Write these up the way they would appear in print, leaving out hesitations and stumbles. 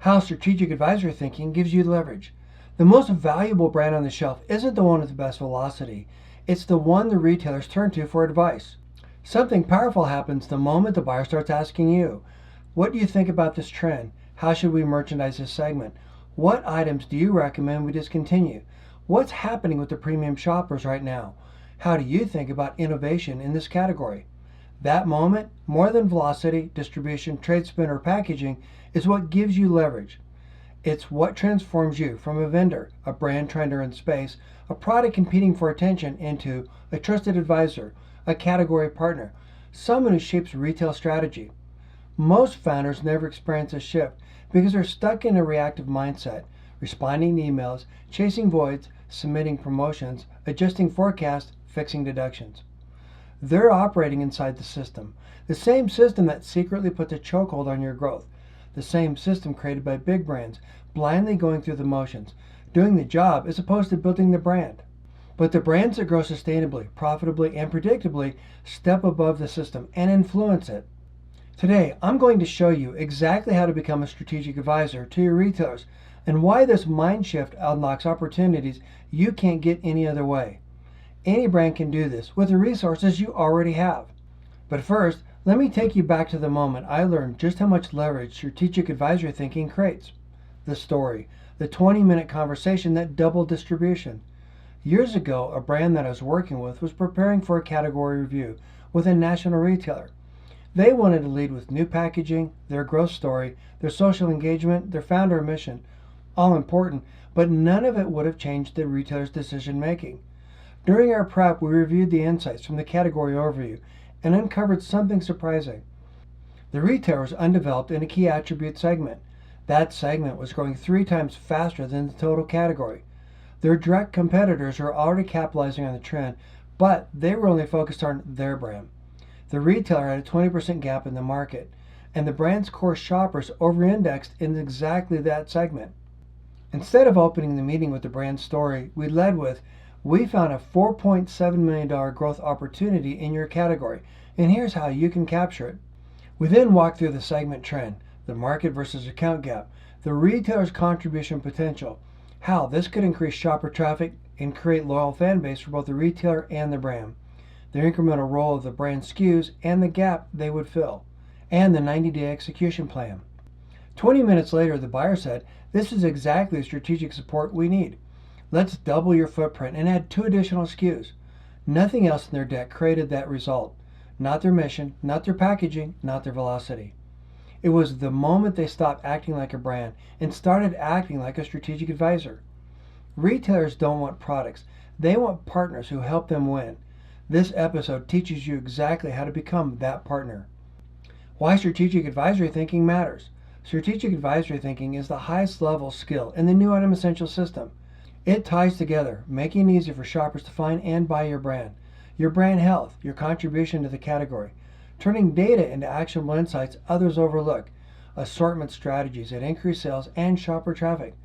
How strategic advisory thinking gives you leverage. The most valuable brand on the shelf isn't the one with the best velocity. It's the one the retailers turn to for advice. Something powerful happens the moment the buyer starts asking you, what do you think about this trend? How should we merchandise this segment? What items do you recommend we discontinue? What's happening with the premium shoppers right now? How do you think about innovation in this category? That moment, more than velocity, distribution, trade spin, or packaging, is what gives you leverage. It's what transforms you from a vendor, a brand trying to earn space, a product competing for attention, into a trusted advisor, a category partner, someone who shapes retail strategy. Most founders never experience a shift because they're stuck in a reactive mindset, responding to emails, chasing voids, submitting promotions, adjusting forecasts, fixing deductions. They're operating inside the same system that secretly puts a chokehold on your growth, the same system created by big brands, blindly going through the motions, doing the job as opposed to building the brand. But the brands that grow sustainably, profitably, and predictably step above the system and influence it. Today, I'm going to show you exactly how to become a strategic advisor to your retailers and why this mind shift unlocks opportunities you can't get any other way. Any brand can do this with the resources you already have. But first, let me take you back to the moment I learned just how much leverage strategic advisory thinking creates. The story, the 20-minute conversation that doubled distribution. Years ago, a brand that I was working with was preparing for a category review with a national retailer. They wanted to lead with new packaging, their growth story, their social engagement, their founder mission. All important, but none of it would have changed the retailer's decision making. During our prep, we reviewed the insights from the category overview and uncovered something surprising. The retailer was undeveloped in a key attribute segment. That segment was growing 3 times faster than the total category. Their direct competitors were already capitalizing on the trend, but they were only focused on their brand. The retailer had a 20% gap in the market, and the brand's core shoppers over-indexed in exactly that segment. Instead of opening the meeting with the brand story, we led with, we found a $4.7 million growth opportunity in your category, and here's how you can capture it. We then walked through the segment trend, the market versus account gap, the retailer's contribution potential, how this could increase shopper traffic and create loyal fan base for both the retailer and the brand, the incremental role of the brand SKUs and the gap they would fill, and the 90-day execution plan. 20 minutes later, the buyer said, this is exactly the strategic support we need. Let's double your footprint and add 2 additional SKUs. Nothing else in their deck created that result. Not their mission, not their packaging, not their velocity. It was the moment they stopped acting like a brand and started acting like a strategic advisor. Retailers don't want products. They want partners who help them win. This episode teaches you exactly how to become that partner. Why strategic advisory thinking matters. Strategic advisory thinking is the highest level skill in the new item essential system. It ties together, making it easy for shoppers to find and buy your brand health, your contribution to the category, turning data into actionable insights others overlook, assortment strategies that increase sales and shopper traffic,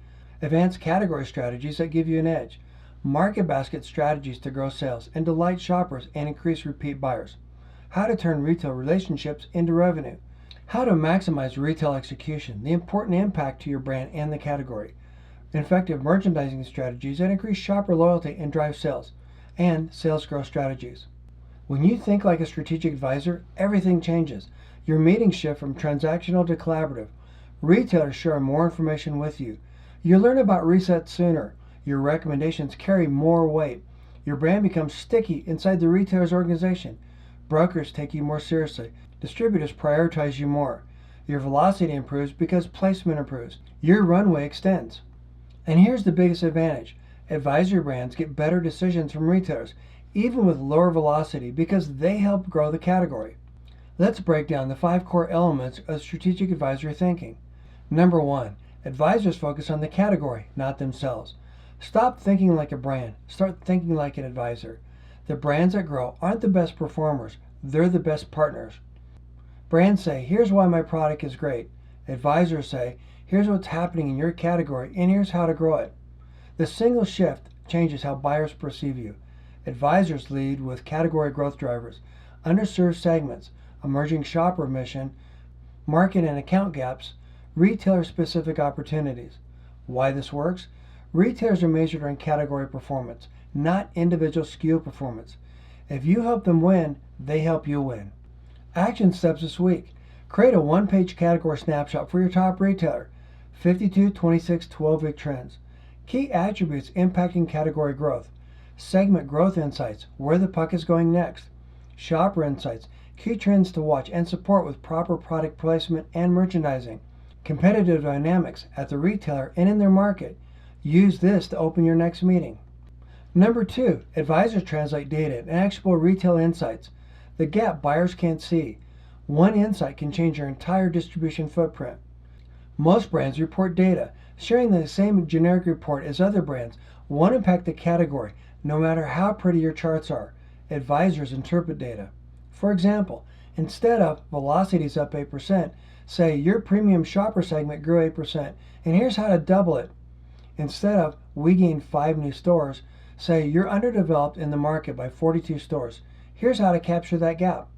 advanced category strategies that give you an edge, market basket strategies to grow sales and delight shoppers and increase repeat buyers, how to turn retail relationships into revenue, how to maximize retail execution, the important impact to your brand and the category, effective merchandising strategies that increase shopper loyalty and drive sales, and sales growth strategies. When you think like a strategic advisor, everything changes. Your meetings shift from transactional to collaborative. Retailers share more information with you. You learn about resets sooner. Your recommendations carry more weight. Your brand becomes sticky inside the retailer's organization. Brokers take you more seriously. Distributors prioritize you more. Your velocity improves because placement improves. Your runway extends. And here's the biggest advantage. Advisory brands get better decisions from retailers, even with lower velocity, because they help grow the category. Let's break down the 5 core elements of strategic advisory thinking. Number 1, advisors focus on the category, not themselves. Stop thinking like a brand. Start thinking like an advisor. The brands that grow aren't the best performers. They're the best partners. Brands say, here's why my product is great. Advisors say, here's what's happening in your category, and here's how to grow it. The single shift changes how buyers perceive you. Advisors lead with category growth drivers, underserved segments, emerging shopper mission, market and account gaps. retailer-specific opportunities. Why this works? Retailers are measured on category performance, not individual SKU performance. If you help them win, they help you win. Action steps this week. Create a one-page category snapshot for your top retailer. 52, 26, 12-week trends. Key attributes impacting category growth. Segment growth insights, where the puck is going next. Shopper insights, key trends to watch and support with proper product placement and merchandising. Competitive dynamics at the retailer and in their market. Use this to open your next meeting. Number 2, advisors translate data and actionable retail insights. The gap buyers can't see. One insight can change your entire distribution footprint. Most brands report data. Sharing the same generic report as other brands won't impact the category, no matter how pretty your charts are. Advisors interpret data. For example, instead of velocities up 8%, say your premium shopper segment grew 8%, and here's how to double it. Instead of we gained 5 new stores, say you're underdeveloped in the market by 42 stores. Here's how to capture that gap.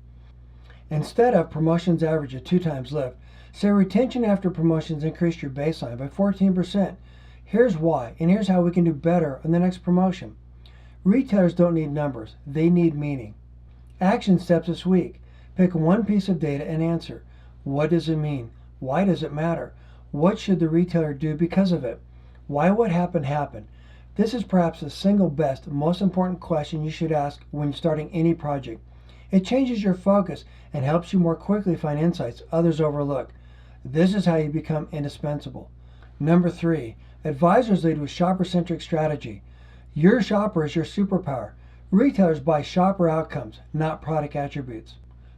Instead of promotions average a 2 times lift, say retention after promotions increased your baseline by 14%. Here's why, and here's how we can do better on the next promotion. Retailers don't need numbers, they need meaning. Action steps this week. Pick one piece of data and answer. What does it mean? Why does it matter? What should the retailer do because of it? Why what happened happened? This is perhaps the single best, most important question you should ask when starting any project. It changes your focus and helps you more quickly find insights others overlook. This is how you become indispensable. Number 3, advisors lead with shopper-centric strategy. Your shopper is your superpower. Retailers buy shopper outcomes, not product attributes.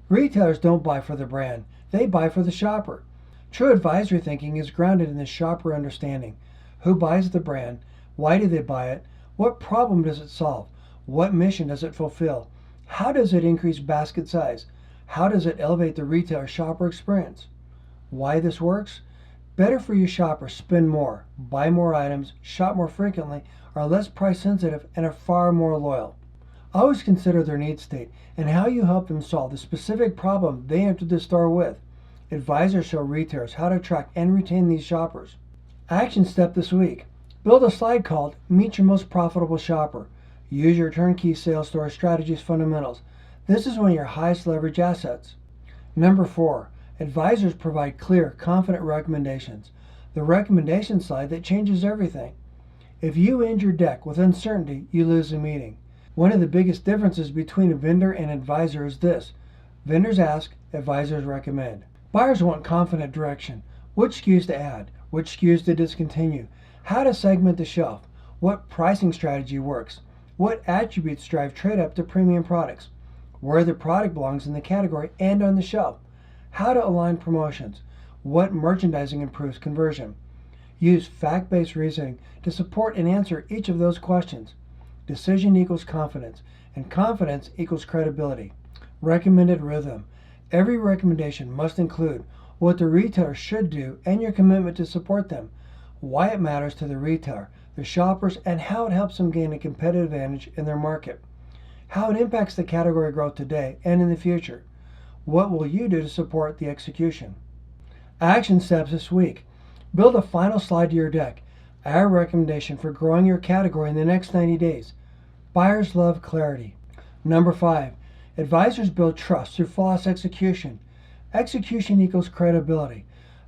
Retailers don't buy for the brand, they buy for the shopper. True advisory thinking is grounded in the shopper understanding. Who buys the brand? Why do they buy it? What problem does it solve? What mission does it fulfill? How does it increase basket size? How does it elevate the retailer shopper experience? Why this works? Better for you shoppers spend more, buy more items, shop more frequently, are less price sensitive, and are far more loyal. Always consider their need state and how you help them solve the specific problem they entered the store with. Advisors show retailers how to attract and retain these shoppers. Action step this week. Build a slide called Meet Your Most Profitable Shopper. Use your turnkey sales store strategies fundamentals. This is one of your highest leverage assets. Number 4, advisors provide clear, confident recommendations. The recommendation slide that changes everything. If you end your deck with uncertainty, you lose the meeting. One of the biggest differences between a vendor and advisor is this. Vendors ask, advisors recommend. Buyers want confident direction. Which SKUs to add, which SKUs to discontinue, how to segment the shelf, what pricing strategy works, what attributes drive trade up to premium products, where the product belongs in the category and on the shelf, how to align promotions, what merchandising improves conversion. Use fact-based reasoning to support and answer each of those questions. Decision equals confidence, and confidence equals credibility. Recommended rhythm. Every recommendation must include what the retailer should do and your commitment to support them, why it matters to the retailer, the shoppers, and how it helps them gain a competitive advantage in their market, how it impacts the category growth today and in the future. What will you do to support the execution? Action steps this week. Build a final slide to your deck. Our recommendation for growing your category in the next 90 days. Buyers love clarity. Number 5, advisors build trust through flawless execution. Execution equals credibility.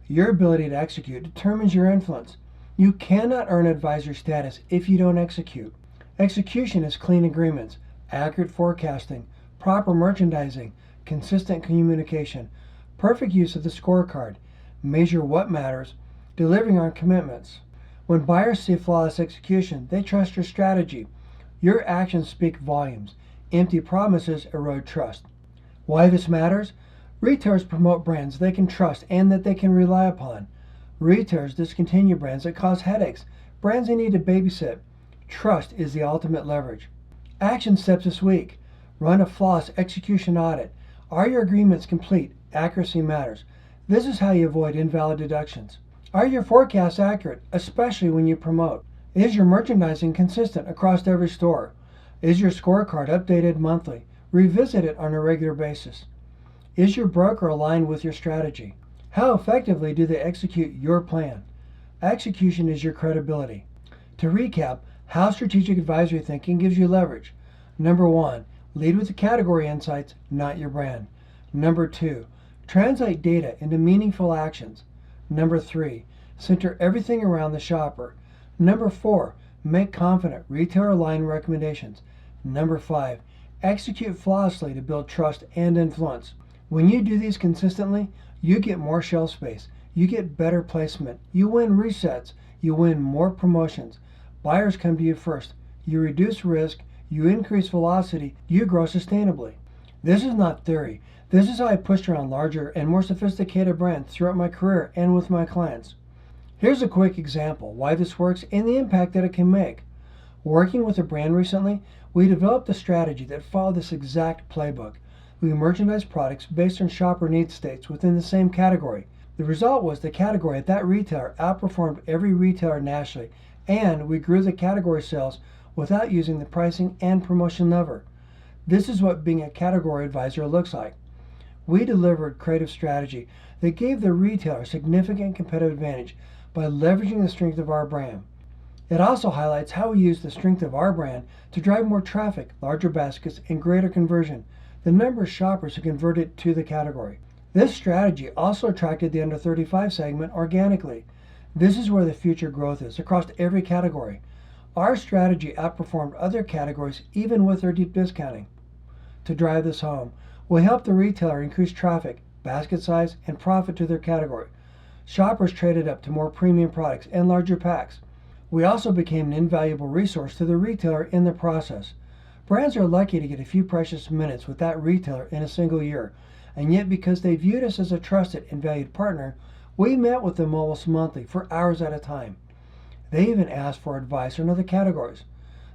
Your ability to execute determines your influence. You cannot earn advisor status if you don't execute. Execution is clean agreements, accurate forecasting, proper merchandising, consistent communication, perfect use of the scorecard, measure what matters, delivering on commitments. When buyers see flawless execution, they trust your strategy. Your actions speak volumes. Empty promises erode trust. Why this matters? Retailers promote brands they can trust and that they can rely upon. Retailers discontinue brands that cause headaches, brands they need to babysit. Trust is the ultimate leverage. Action steps this week. Run a flawless execution audit. Are your agreements complete? Accuracy matters. This is how you avoid invalid deductions. Are your forecasts accurate, especially when you promote? Is your merchandising consistent across every store? Is your scorecard updated monthly? Revisit it on a regular basis. Is your broker aligned with your strategy? How effectively do they execute your plan? Execution is your credibility. To recap, how strategic advisory thinking gives you leverage. Number 1, lead with the category insights, not your brand. Number 2, translate data into meaningful actions. Number 3, center everything around the shopper. Number 4, make confident retailer-aligned recommendations. Number 5, execute flawlessly to build trust and influence. When you do these consistently, you get more shelf space, you get better placement, you win resets, you win more promotions. Buyers come to you first. You reduce risk, you increase velocity, you grow sustainably. This is not theory. This is how I pushed around larger and more sophisticated brands throughout my career and with my clients. Here's a quick example why this works and the impact that it can make. Working with a brand recently, we developed a strategy that followed this exact playbook. We merchandised products based on shopper need states within the same category. The result was the category at that retailer outperformed every retailer nationally, and we grew the category sales without using the pricing and promotion lever. This is what being a category advisor looks like. We delivered creative strategy that gave the retailer significant competitive advantage by leveraging the strength of our brand. It also highlights how we use the strength of our brand to drive more traffic, larger baskets, and greater conversion, the number of shoppers who converted to the category. This strategy also attracted the under 35 segment organically. This is where the future growth is across every category. Our strategy outperformed other categories even with their deep discounting. To drive this home, we help the retailer increase traffic, basket size, and profit to their category. Shoppers traded up to more premium products and larger packs. We also became an invaluable resource to the retailer in the process. Brands are lucky to get a few precious minutes with that retailer in a single year, and yet because they viewed us as a trusted and valued partner, we met with them almost monthly for hours at a time. They even asked for advice on other categories.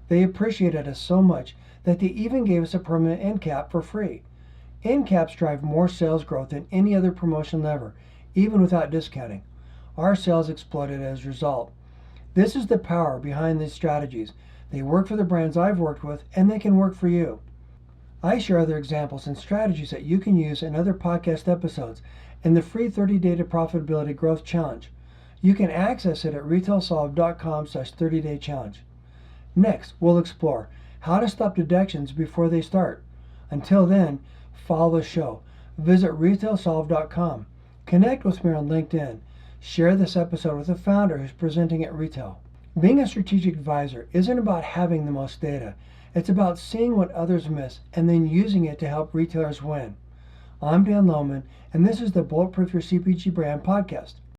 They appreciated us so much that they even gave us a permanent end cap for free. End caps drive more sales growth than any other promotion lever, even without discounting. Our sales exploded as a result. This is the power behind these strategies. They work for the brands I've worked with, and they can work for you. I share other examples and strategies that you can use in other podcast episodes in the free 30-day to profitability growth challenge. You can access it at retailsolve.com/30-day challenge. Next, we'll explore how to stop deductions before they start. Until then, follow the show. Visit retailsolve.com. Connect with me on LinkedIn. Share this episode with a founder who's presenting at retail. Being a strategic advisor isn't about having the most data. It's about seeing what others miss and then using it to help retailers win. I'm Dan Lohman, and this is the Bulletproof Your CPG Brand podcast.